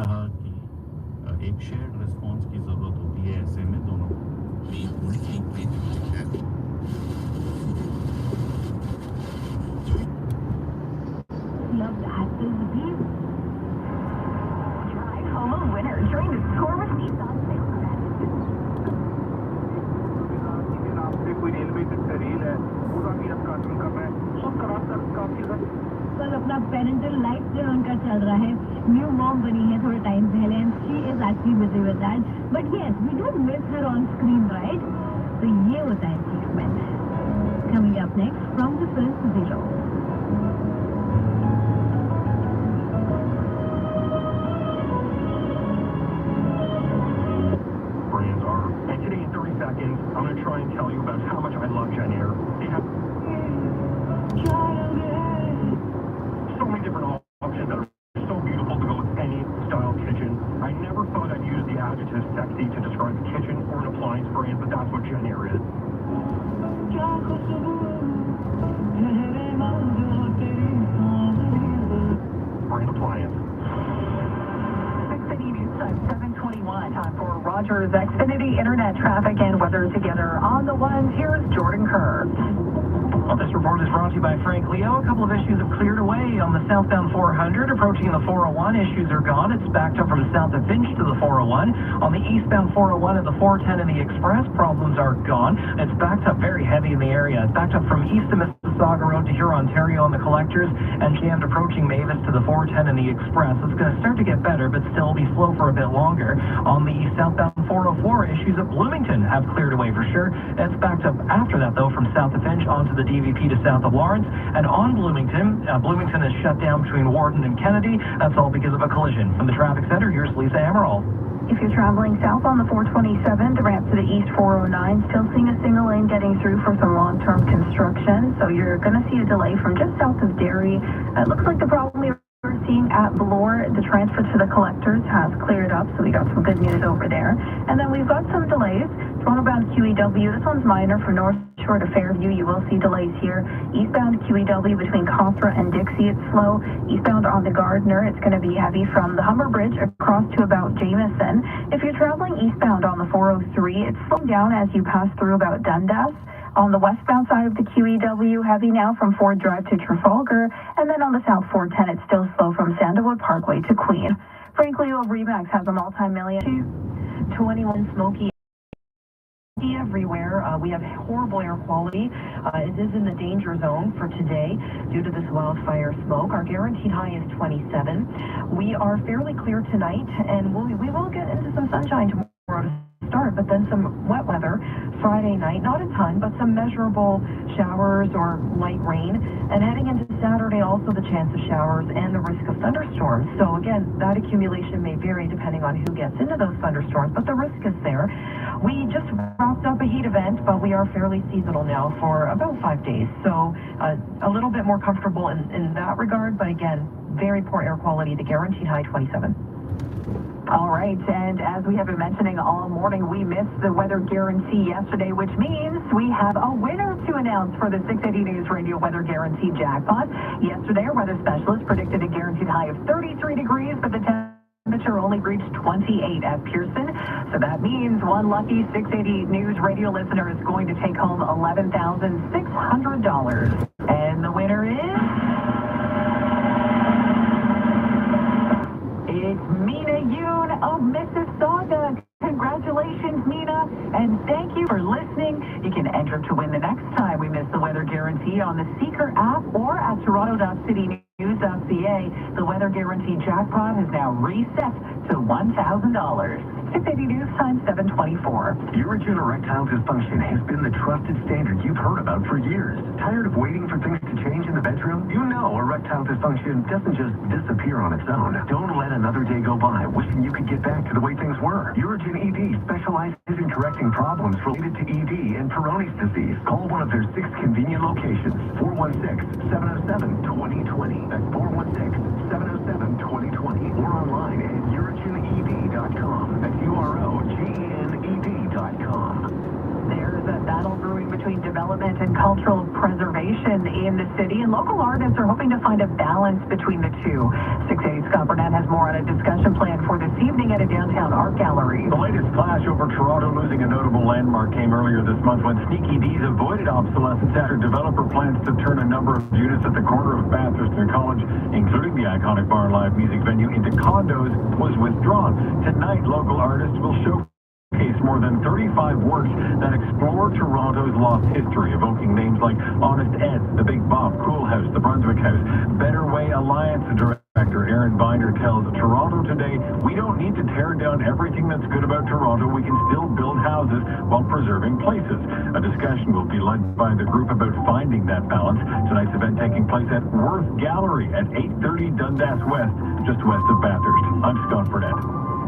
कहा कि एक शेयर्ड रिस्पॉन्स की ज़रूरत होती है ऐसे में दोनों को। Love that is view. Drive home a winner during the score with Nissan sales event. आपसे कोई रेलवे की तरील है पूरा नियत कानून का मैं सब करार काफी कल अपना पेरेंटल लाइफ डे उनका चल रहा है. न्यू मॉम बनी है थोड़े टाइम पहले and she is actually busy with that. But yes we don't miss her on screen right. तो ये होता है achievement. Coming up next from the film Zero. I'm going to try and tell you about how much I love Jen Air. They have so many different options that are so beautiful to go with any style kitchen. I never thought I'd use the adjective sexy to describe a kitchen or an appliance brand, but that's what Jen Air is. Brand appliance. 7:21. Time for Rogers Xfinity Internet traffic and weather together on the ones. Here's Jordan Kerr. Well, this report is brought to you by Frank Leo. A couple of issues have cleared away on the southbound 400. Approaching the 401, issues are gone. It's backed up from south of Finch to the 401. On the eastbound 401 at the 410 and the Express, problems are gone. It's backed up very heavy in the area. It's backed up from east of Mississauga Road to Huron, Ontario on the collectors, and jammed approaching Mavis to the 410 and the Express. It's going to start to get better, but still be slow for a bit longer. On the southbound 404, issues at Bloomington have cleared away for sure. It's backed up after that, though, from south of Finch onto the DVP to south of Lawrence. And on Bloomington, Bloomington is shut down between Warden and Kennedy. That's all because of a collision. From the traffic center, here's Lisa Amaral. If you're traveling south on the 427, the ramp to the east 409, still seeing a single lane getting through for some long-term construction. So you're going to see a delay from just south of Derry. It looks like the problem we're seeing at Bloor, the transfer to the collectors has cleared up, so we got some good news over there. And then we've got some delays. Toronto-bound QEW, this one's minor from North Shore to Fairview. You will see delays here. Eastbound QEW between Cawthra and Dixie, it's slow. Eastbound on the Gardner, it's going to be heavy from the Humber Bridge across to about Jameson. If you're traveling eastbound on the 403, it's slowing down as you pass through about Dundas. On the westbound side of the QEW, heavy now from Ford Drive to Trafalgar. And then on the south 410, it's still slow from Sandalwood Parkway to Queen. Frankly, Remax has a multi-million 21 smoky everywhere. We have horrible air quality. It is in the danger zone for today due to this wildfire smoke. Our guaranteed high is 27. We are fairly clear tonight, and we will get into some sunshine tomorrow to start, but then some wet weather Friday night. Not a ton, but some measurable showers or light rain. And heading into Saturday, also the chance of showers and the risk of thunderstorms. So again, that accumulation may vary depending on who gets into those thunderstorms, but the risk is there. We just wrapped up a heat event, but we are fairly seasonal now for about 5 days. So a little bit more comfortable in that regard, but again, very poor air quality. The guaranteed high 27. All right, and as we have been mentioning all morning, we missed the weather guarantee yesterday, which means we have a winner to announce for the 680 News Radio Weather Guarantee Jackpot. Yesterday, our weather specialist predicted a guaranteed high of 33 degrees, but the temperature only reached 28 at Pearson. So that means one lucky 680 News Radio listener is going to take home $11,600. And the winner is... It's Mina Yoon of Mississauga. Congratulations, Mina, and thank you for listening. You can enter to win the next time we miss the weather guarantee on the Seeker app or at toronto.citynews.ca. The weather guarantee jackpot has now reset to $1,000. 680 News Time 724. Urogenital erectile dysfunction has been the trusted standard you've heard about for years. Tired of waiting for things to change in the bedroom? You know erectile dysfunction doesn't just disappear on its own. Don't let another day go by wishing you could get back to the way things were. Urogen ED specializes in correcting problems related to ED and Peyronie's disease. Call one of their 6 convenient locations. 416-707-2020. That's 416-707-2020. Or online at urogened.com. That's UROGENED.com. There's a battle brewing between development and cultural preservation in the city, and local artists are hoping to find a balance between the two. 680 Scott Burnett has more on a discussion plan for looking at a downtown art gallery. The latest clash over Toronto losing a notable landmark came earlier this month when Sneaky D's avoided obsolescence after developer plans to turn a number of units at the corner of Bathurst and College, including the iconic bar and live music venue, into condos was withdrawn. Tonight, local artists will showcase more than 35 works that explore Toronto's lost history, evoking names like Honest Ed's, The Big Bob, Cool House, The Brunswick House. Better Way Alliance director Aaron Binder tells Toronto Today, "We don't need to tear down everything that's good about Toronto. We can still build houses while preserving places." A discussion will be led by the group about finding that balance. Tonight's event taking place at Worth Gallery at 830 Dundas West, just west of Bathurst. I'm Scott Burnett.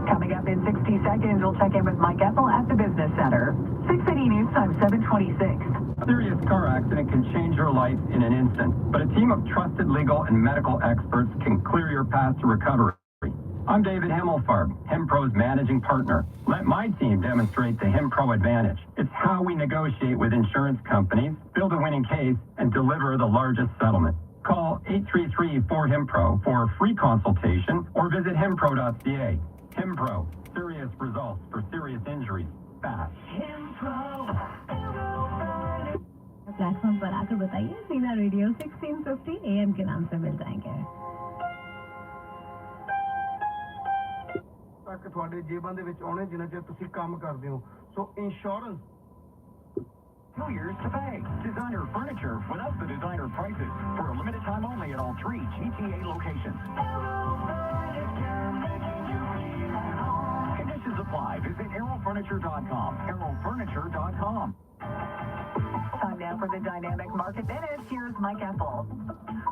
Coming up in 60 seconds, we'll check in with Mike Ethel at the Business Center. 680 News Time, 726. A serious car accident can change your life in an instant, but a team of trusted legal and medical experts can clear your path to recovery. I'm David Himmelfarb, HimPro's managing partner. Let my team demonstrate the HimPro advantage. It's how we negotiate with insurance companies, build a winning case, and deliver the largest settlement. Call 833-4HIMPRO for a free consultation or visit himpro.ca. HimPro, serious results for serious injuries, fast. Platform पर आकर बताइए सीधा radio 1650 AM के नाम से मिल जाएंगे। ਤੱਕ ਤੁਹਾਡੇ ਜੇਬਾਂ ਦੇ ਵਿੱਚ ਆਉਣੇ ਜਿੰਨਾ ਚਿਰ ਤੁਸੀਂ ਕੰਮ ਕਰਦੇ ਹੋ ਸੋ insurance 2 years to pay. Designer furniture without the designer prices for a limited time only at all 3 GTA locations. Conditions apply. Visit arrowfurniture.com. arrowfurniture.com. Time now for the Dynamic Market Minute. Here's Mike Ethel.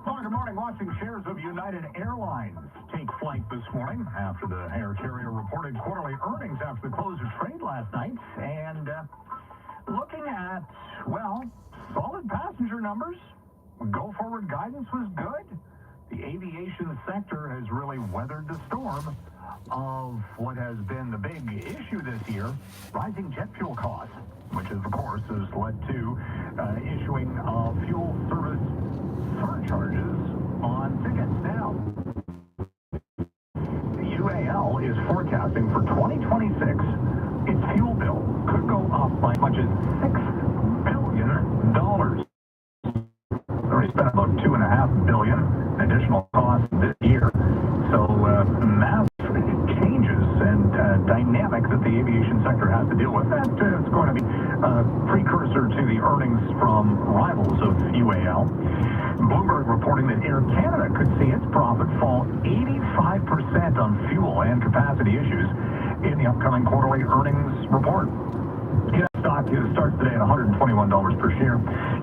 Well, good morning. Watching shares of United Airlines take flight this morning after the air carrier reported quarterly earnings after the close of trade last night. And looking at, well, solid passenger numbers. Go-forward guidance was good. The aviation sector has really weathered the storm of what has been the big issue this year, rising jet fuel costs, which of course has led to issuing fuel service surcharges on tickets. Now, the UAL is forecasting for 2026, its fuel bill could go up by as much as $6 billion. They already spent about $2.5 billion in additional costs this year. So massive changes and dynamic that the aviation sector has to deal with. That is going to be a precursor to the earnings from rivals of UAL. Bloomberg reporting that Air Canada could see its profit fall 85% on fuel and capacity issues in the upcoming quarterly earnings report. Stock starts today at $121 per share.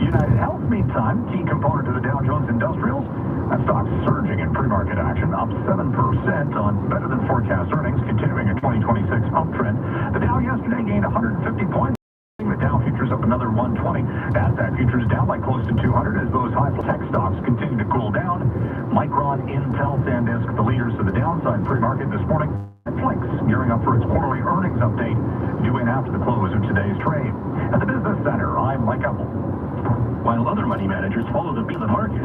United Health, meantime, key component to the Dow Jones Industrials, that stock's surging in pre-market action, up 7% on better than forecast earnings, continuing a 2026 uptrend. The Dow yesterday gained 150 points. The Dow futures up another 120. Nasdaq futures down by close to 200 as those high tech stocks continue to cool down. Micron, Intel, SanDisk, the leaders of the downside pre-market this morning. Netflix gearing up for its quarterly earnings update, due in after the close of today's trade. At the Business Center, I'm Mike Ethel. While other money managers follow the beat of the market,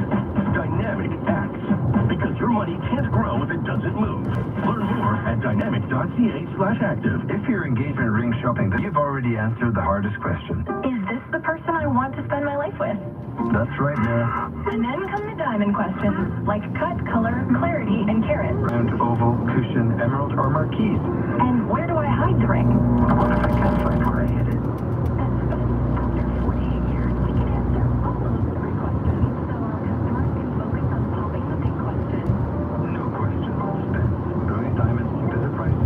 Dynamic acts. Because your money can't grow if it doesn't move. Learn more at dynamic.ca/active. If your engagement ring shopping, then you've already answered the hardest question. Is this the person I want to spend my life with? That's right, Nora. And then come the diamond questions, like cut, color, clarity, and carat. Round, oval, cushion, emerald, or marquise. And where do I hide the ring? What if I can't find where I hid it? After 48 years, we can answer all of those three questions, so our customers can focus on solving the big question. No question. Spend. Brilliant diamonds, visit price.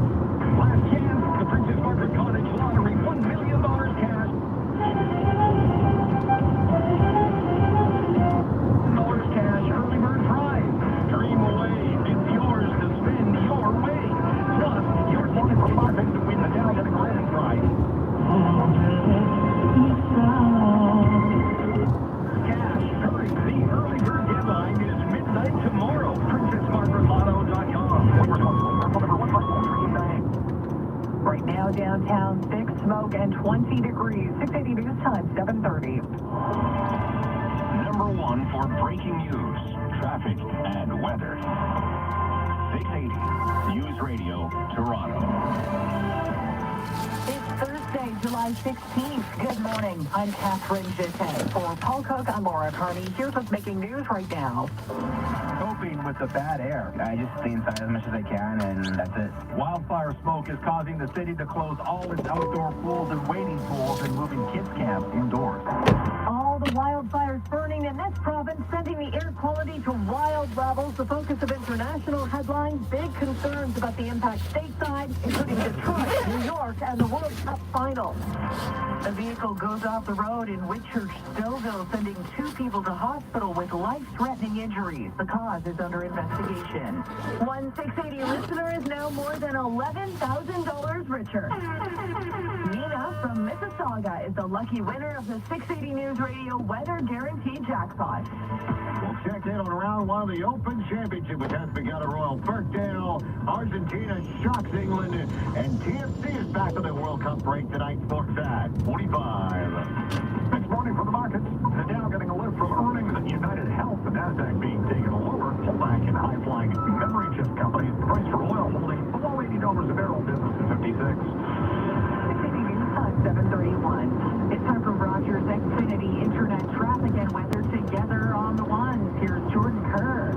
Last chance, the Princess Margaret Cottage Lottery, $1 million cash. Dollars cash, early bird prize. Dream away, it's yours to spend your way. Plus, you're looking for profit to win the Dow and the Grammy Prize. Cash, hurry, the early bird deadline is midnight tomorrow. PrincessMargaretLotto.com. Right now, downtown, thick smoke and 20 degrees. 680 News Time, 730. Number 1 for breaking news, traffic, and weather. 680 News Radio, Toronto. It's Thursday, July 16th. Good morning. I'm Catherine Gitte. For Paul Cook, I'm Laura Carney. Here's what's making news right now. Coping with the bad air. I just stay inside as much as I can, and that's it. Wildfire smoke is causing the city to close all its outdoor pools and wading pools and moving kids camps indoors. All the wildfires burning in this province, sending the air quality to wild levels. The focus of international headlines, big concerns about the impact stateside, including Detroit, New York, and the World Cup final. A vehicle goes off the road in Whitchurch, Stouffville, sending 2 people to hospital with life-threatening injuries. The cause is under investigation. One 680 listener is now more than $11,000 richer. Nina from Mississauga is the lucky winner of the 680 News Radio Weather Guaranteed Jackpot. We'll check in on round 1 of the Open Championship, which has begun at Royal Birkdale. Argentina shocks England, and TFC is back to the World Cup break tonight. Sports at 45. Next morning for the markets. The Dow getting a lift from earnings at United Health. The NASDAQ being taken lower. Pullback in high-flying memory chip companies. The price for oil holding below $80 a barrel. Business at 56. 680 News Time, 7:31. It's time for Rogers Xfinity Internet traffic and weather together on the ones. Here's Jordan Kerr.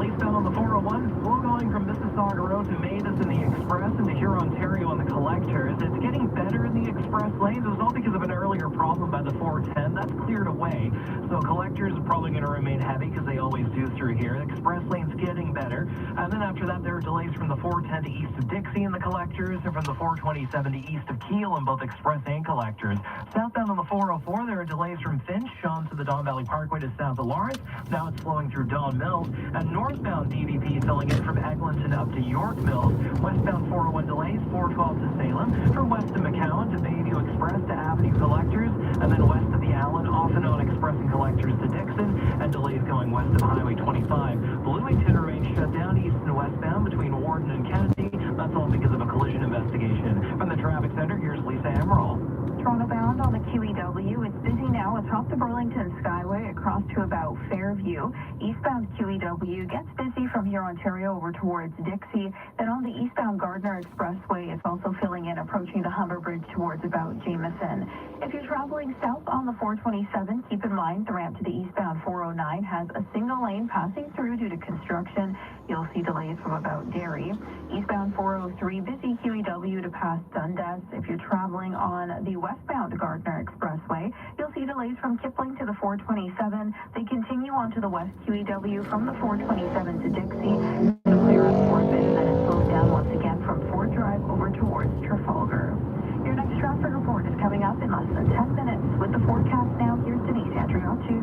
Eastbound on the 401, slow going from Mississauga Road to Mavis in the Express and to Hurontario on the Collectors. It's getting better in the Express lanes. It was all because of an earlier problem by the 410. That's cleared away. So Collectors are probably going to remain heavy because they always do through here. The Express lane's getting better. And then after that, there are delays from the 410 to east of Dixie in the Collectors and from the 427 to east of Keele in both Express and Collectors. Southbound on the 404, there are delays from Finch on to the Don Valley Parkway to south of Lawrence. Now it's flowing through Don Mills. And northbound DVP filling in from Eglinton up to York Mills. Westbound 401 delays, 412 to Salem. From west of McCowan to Bayview Express to Avenue Collectors. And then west of the Allen, off and on Express and Collectors to Dixon. And delays going west of Highway 25. Bloomington remains shut down east and westbound between Warden and Kennedy. That's all because of a collision investigation. From the traffic center, here's Lisa Emerald. Toronto bound on the QEW. It's busy now atop the Burlington Skyway across to about Fairview. Eastbound QEW gets busy from Hurontario over towards Dixie. Then on the eastbound Gardner Expressway, it's also filling in approaching the Humber Bridge towards about Jameson. If you're traveling south on the 427, keep in mind the ramp to the eastbound 409 has a single lane passing through due to construction. You'll see delays from about Derry. Eastbound 403, busy QEW to past Dundas. If you're traveling on the westbound Gardner Expressway, you'll see delays from Kipling to the 427. They continue on to the west QEW from the 427 to Dixie. It'll clear up for a bit, and then it slows down once again from Fort Drive over towards Trafalgar. Your next traffic report is coming up in less than 10 minutes. With the forecast now, here's Denise Andriotto.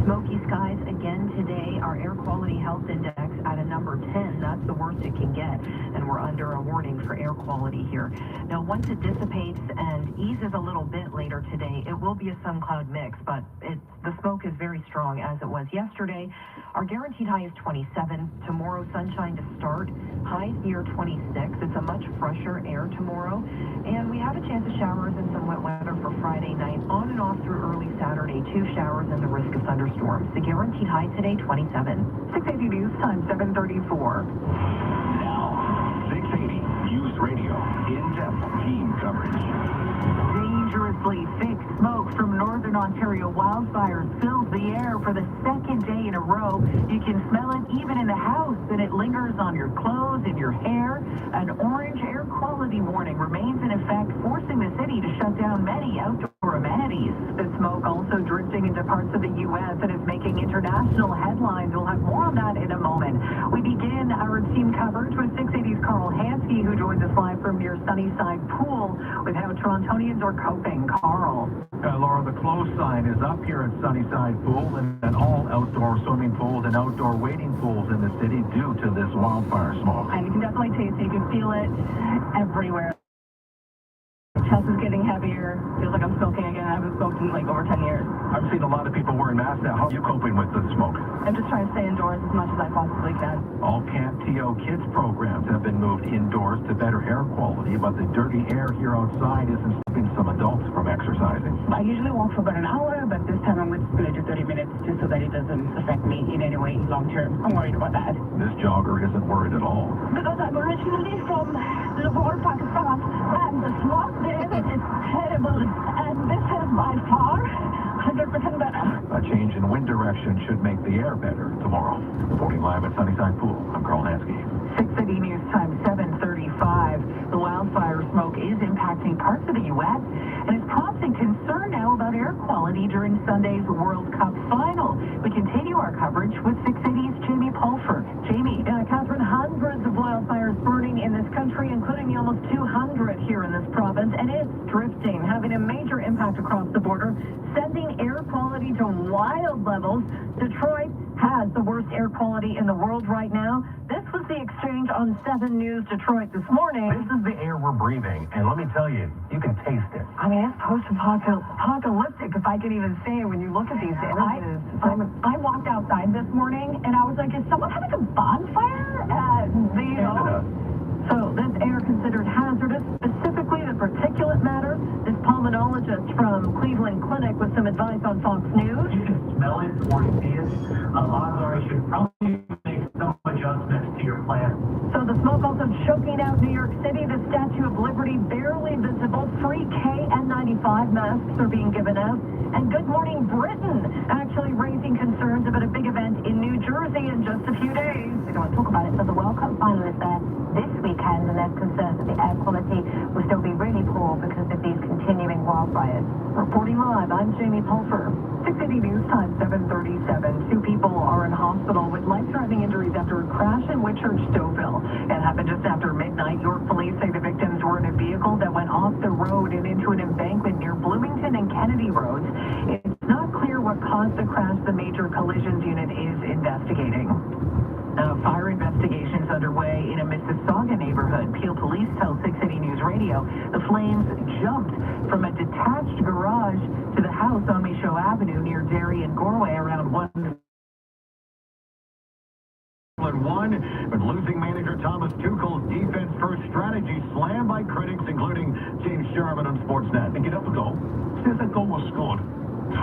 Smoky skies again today. Our air quality health index at a number 10. That's the worst it can get. And we're under a warning for air quality here. Now, once it dissipates and eases a little bit later today, it will be a sun cloud mix, but the smoke is very strong as it was yesterday. Our guaranteed high is 27. Tomorrow, sunshine to start. Highs near 26. It's a much fresher air tomorrow. And we have a chance of showers and some wet weather for Friday night, on and off through early Saturday. 2 showers and the risk of thunderstorms. The guaranteed high today, 27. 680 News Time, 7:34. Now, 680 News Radio. In-depth team coverage. Dangerously thick smoke from northern Ontario wildfires fills the air for the second day in a row. You can smell it even in the house, and it lingers on your clothes and your hair. An orange air quality warning remains in effect, forcing the city to shut down many outdoor amenities. The smoke also drifting into parts of the U.S. and is making international headlines. We'll have more on that in a moment. We begin our team coverage with 680's Carl Hansky, who joins us live from near Sunnyside Pool with how Torontonians are coping. Carl. Laura, the close sign is up here at Sunnyside Pool and all outdoor swimming pools and outdoor wading pools in the city due to this wildfire smoke. And you can definitely taste it. You can feel it everywhere. Chest is getting heavier. Feels like I'm smoking again. I haven't smoked in like over 10 years. I've seen a lot of people wearing masks now. How are you coping with the smoke? I'm just trying to stay indoors as much as I possibly can. All Camp TO Kids programs have been moved indoors to better air quality, but the dirty air here outside isn't stopping some adults from exercising. I usually walk for about an hour, but this time I'm just going to do 30 minutes just so that it doesn't affect me in any way long term. I'm worried about that. This jogger isn't worried at all. Because I'm originally from Lahore, Pakistan, and the smog there is terrible, and this is by far 100% better. A change in wind direction should make the air better tomorrow. Reporting live at Sunnyside Pool, I'm Carl Hansky. 6 City News Time 7:35. The wildfire smoke is impacting parts of the U.S. and is prompting concern now about air quality during Sunday's World Cup final. We continue our coverage with 6 City's Jamie Pulford. Jamie. Catherine, hundreds of wildfires burning in this country, including the almost 200 here in this province, and it's drifting, having a major impact across the border, sending air quality to wild levels. Detroit has the worst air quality in the world right now. This was the exchange on 7 News Detroit this morning. This is the air we're breathing, and let me tell you, you can taste it. I mean, it's post-apocalyptic, if I can even say it, when you look at these images. I walked outside this morning and I was like, is someone having a bonfire at the, So this air considered hazardous, specifically the particulate matter. This pulmonologist from Cleveland Clinic with some advice on Fox News. You can smell it or see it. Odds are you should probably make some adjustments to your plan. So the smoke also choking out New York City. The Statue of Liberty barely visible. Free KN95 masks are being given out. And Good Morning Britain actually raising concerns about a big event in New Jersey in just a few days. We don't want to talk about it, but the World Cup final is there this weekend, and there's concerns that the air quality will still be really poor because of these continuing wildfires. Reporting live, I'm Jamie Pulford. 6 City News Time 7:37. 2 people are in hospital with life-threatening injuries after a crash in Whitchurch, Stouffville. It happened just after midnight. York police say the victims were in a vehicle that went off the road and into an embankment near Bloomington and Kennedy roads. It's not clear what caused the crash. The major collisions unit is investigating. Fire investigations underway in a Mississauga neighborhood. Peel police tell 6 City News Radio the flames jumped from a detached garage to the house on Michaud Avenue near Derry and Gorway around 1. But losing manager Thomas Tuchel's defense-first strategy slammed by critics, including James Sharman on Sportsnet. And get up a goal. Since that goal was scored,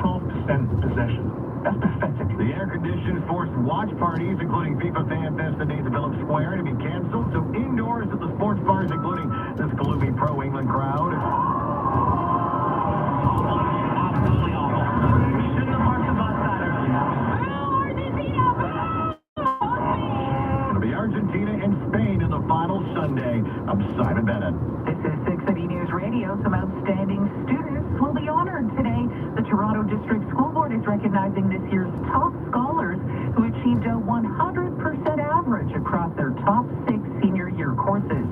12% possession. That's pathetic. The air-conditioned forced watch parties, including FIFA fan festivities at Phillips Square, to be canceled. So indoors at the sports bars, including this gloomy pro-England crowd. Absolutely awful. We shouldn't have parked the bus that early. It'll be Argentina and Spain in the final Sunday. I'm Simon Bennett. This is 6 City News Radio. Some outstanding students will be honored today. The Toronto District School Board is recognizing this year's top scholars who achieved a 100% average across their top 6 senior year courses.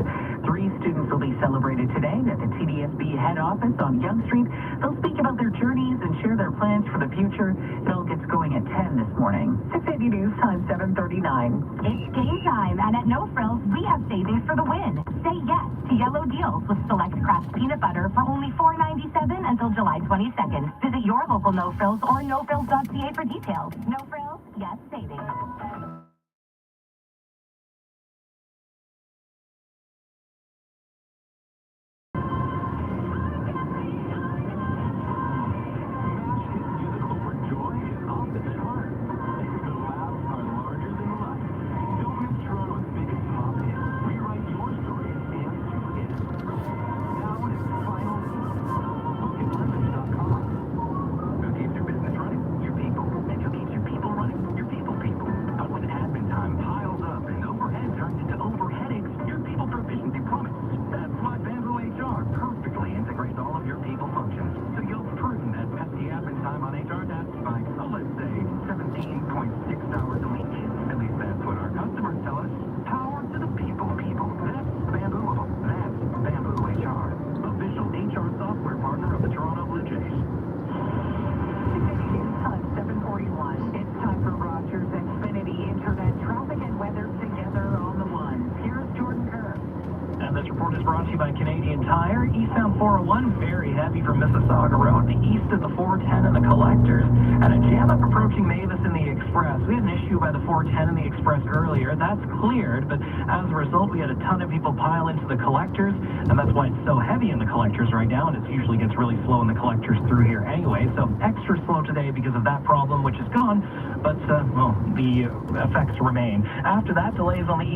3 students will be celebrated today at the TDSB head office on Yonge Street. They'll speak about their journeys and share their plans for the future. It all gets going at 10 this morning. 680 News Time 7:39. It's game time, and at No Frills, we have savings for the win. Say yes to yellow deals with select Kraft peanut butter for only $4.97 until July 22nd. Visit your local No Frills or nofrills.ca for details. No Frills, yes savings. Brought to you by Canadian Tire. Eastbound 401, very heavy from Mississauga Road, the east of the 410 and the collectors, and a jam up approaching Mavis in the Express. We had an issue by the 410 and the Express earlier. That's cleared, but as a result, we had a ton of people pile into the collectors, and that's why it's so heavy in the collectors right now, and it usually gets really slow in the collectors through here anyway. So extra slow today because of that problem, which is gone, but, well, the effects remain. After that, delays on the east